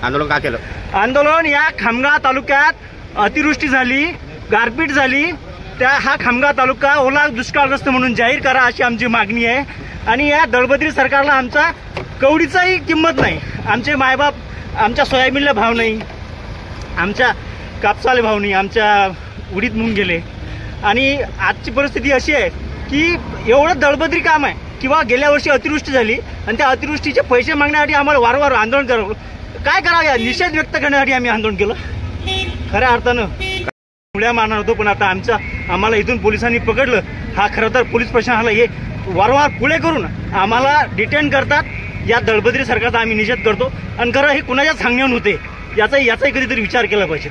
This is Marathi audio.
आंदोलन का केलं? आंदोलन या खामगाव तालुक्यात अतिवृष्टी झाली, गारपीट झाली, हा खामगाव तालुका ओला दुष्काळग्रस्त म्हणून जाहीर करा अशी आमची मागणी आहे। आणि या दळबद्री सरकारला आमचा कवडीचाही किंमत नाही। आमचे मायबाप, आमच्या सोयाबीनला भाव नाही, आमच्या कापसाला भाव नाही, आमच्या उडीद मूग गेले। आणि आजची परिस्थिती अशी आहे की एवढं दळबद्री काम आहे किंवा गेल्या वर्षी अतिवृष्टी झाली आणि त्या अतिवृष्टीचे पैसे मागण्यासाठी आम्हाला वारंवार आंदोलन करावं। काय करावं, या निषेध व्यक्त करण्यासाठी आम्ही आंदोलन केलं। खऱ्या अर्थानं मुळ्या मारणार होतो, पण आता आम्हाला इथून पोलिसांनी पकडलं। हा खरं तर पोलीस प्रशासनाला हे वारंवार पुढे करून आम्हाला डिटेन करतात। या दळबद्री सरकारचा आम्ही निषेध करतो आणि खरं हे कुणाच्या सांगण्याहून होते याचाही कधीतरी विचार केला पाहिजे।